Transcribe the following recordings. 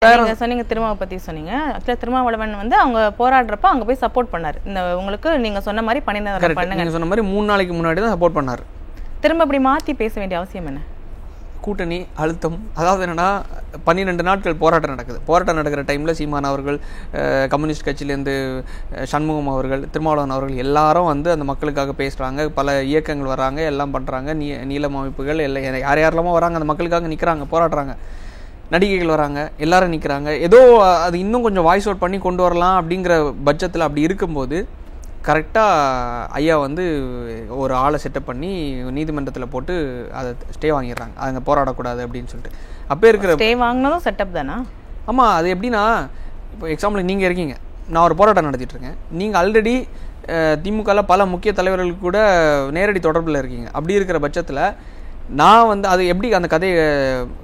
நீங்க சொன்னீங்க திருமாவை பத்தி சொன்னீங்க. ஆக்சுவலா திருமாவளவன் வந்து அவங்க போராடுறப்ப அங்க போய் சப்போர்ட் பண்ணாரு. இந்த உங்களுக்கு நீங்க சொன்ன மாதிரி பண்ணுங்க நீங்க சொன்ன மாதிரி 3 நாளைக்கு முன்னாடி தான் சப்போர்ட் பண்ணாரு. திரும்ப அப்படி மாத்தி பேச வேண்டிய அவசியம் என்ன? கூட்டணி அழுத்தம். அதாவது என்னன்னா 12 நாட்கள் போராட்டம் நடக்குது. போராட்டம் நடக்கிற டைமில் சீமான் அவர்கள், கம்யூனிஸ்ட் கட்சியிலேருந்து சண்முகம் அவர்கள், திருமாவளவன் அவர்கள் எல்லாரும் வந்து அந்த மக்களுக்காக பேசுகிறாங்க. பல இயக்கங்கள் வராங்க, எல்லாம் பண்ணுறாங்க. நீளம் அமைப்புகள் எல்லாம் யாரெல்லாமோ வராங்க, அந்த மக்களுக்காக நிற்கிறாங்க, போராடுறாங்க. நடிகைகள் வராங்க, எல்லாரும் நிற்கிறாங்க. ஏதோ அது இன்னும் கொஞ்சம் வாய்ஸ் அவுட் பண்ணி கொண்டு வரலாம் அப்படிங்கிற பட்சத்தில் அப்படி இருக்கும்போது கரெக்டாக ஐயா வந்து ஒரு ஆளை செட்டப் பண்ணி நீதிமன்றத்தில் போட்டு அதை ஸ்டே வாங்கிடுறாங்க. அங்கே போராடக்கூடாது அப்படின்னு சொல்லிட்டு. அப்போ இருக்கிற ஸ்டே வாங்கினதும் செட்டப் தானா? ஆமாம். அது எப்படின்னா, இப்போ எக்ஸாம்பிள் நீங்கள் இருக்கீங்க, நான் ஒரு போராட்டம் நடத்திட்டுருக்கேன். நீங்கள் ஆல்ரெடி திமுகவில் பல முக்கிய தலைவர்களுக்கு கூட நேரடி தொடர்பில் இருக்கீங்க. அப்படி இருக்கிற பட்சத்தில் நான் வந்து அது எப்படி அந்த கதையை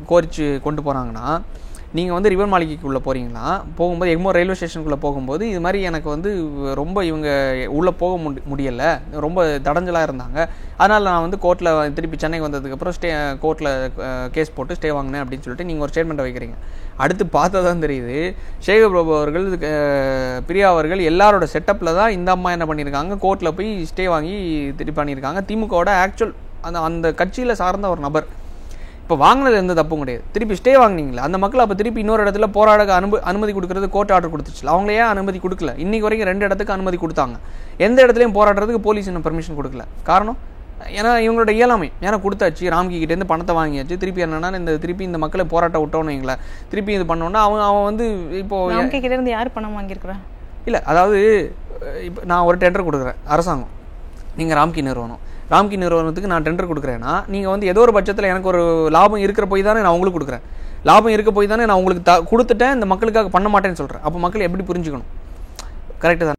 கோரிச்சு கொண்டு போகிறாங்கன்னா, நீங்கள் வந்து ரிவர் மாளிகைக்குள்ளே போகிறீங்களா, போகும்போது எக்மோர் ரயில்வே ஸ்டேஷனுக்குள்ளே போகும்போது இது மாதிரி எனக்கு வந்து ரொம்ப இவங்க உள்ளே போக முடியலை, ரொம்ப தடஞ்சலாக இருந்தாங்க. அதனால் நான் வந்து கோர்ட்டில் திருப்பி சென்னைக்கு வந்ததுக்கப்புறம் கோர்ட்டில் கேஸ் போட்டு ஸ்டே வாங்கினேன் அப்படின்னு சொல்லிட்டு நீங்கள் ஒரு ஸ்டேட்மெண்ட்டை வைக்கிறீங்க. அடுத்து பார்த்தா தான் தெரியுது, சேகர் பிரபு அவர்கள், பிரியா அவர்கள் எல்லாரோட செட்டப்பில் தான் இந்த அம்மா என்ன பண்ணியிருக்காங்க, கோர்ட்டில் போய் ஸ்டே வாங்கி திருப்பி பண்ணியிருக்காங்க. திமுகவோட ஆக்சுவல் அந்த கட்சியில் சார்ந்த ஒரு நபர். இப்போ வாங்கினது எந்த தப்பும் கிடையாது. திருப்பி ஸ்டே வாங்கினீங்களா, அந்த மக்கள் அப்போ திருப்பி இன்னொரு இடத்துல போராட அனுமதி கொடுக்கறது கோர்ட் ஆர்டர் கொடுத்துச்சு. அவங்களே அனுமதி கொடுக்கல. இன்னைக்கு வரைக்கும் 2 இடத்துக்கு அனுமதி கொடுத்தாங்க. எந்த இடத்துலையும் போராடுறதுக்கு போலீஸ் இன்னும் பெர்மிஷன் கொடுக்கல. காரணம் ஏன்னா இவங்களோட இயலாமை. ஏன்னா கொடுத்தாச்சு, ராம்கி கிட்டேருந்து பணத்தை வாங்கியாச்சு. திருப்பி என்னன்னா திருப்பி இந்த மக்களை போராட்ட விட்டோன்னு வைங்களேன், திருப்பி இது பண்ணோன்னா அவன் வந்து இப்போ ராம்கி கிட்டேருந்து யார் பணம் வாங்கியிருக்கிறா? இல்லை, அதாவது இப்போ நான் ஒரு டெண்டர் கொடுக்குறேன் அரசாங்கம், நீங்கள் ராம்கி நிறுவனத்துக்கு நான் டெண்டர் கொடுக்குறேன்னா, நீங்கள் வந்து ஏதோ ஒரு பட்சத்தில் எனக்கு ஒரு லாபம் இருக்கிற போய் தானே நான் உங்களுக்கு கொடுக்குறேன். லாபம் இருக்க போய் தானே நான் உங்களுக்கு கொடுத்துட்டேன், இந்த மக்களுக்காக பண்ண மாட்டேன்னு சொல்கிறேன். அப்போ மக்கள் எப்படி புரிஞ்சுக்கணும்? கரெக்டு தான்.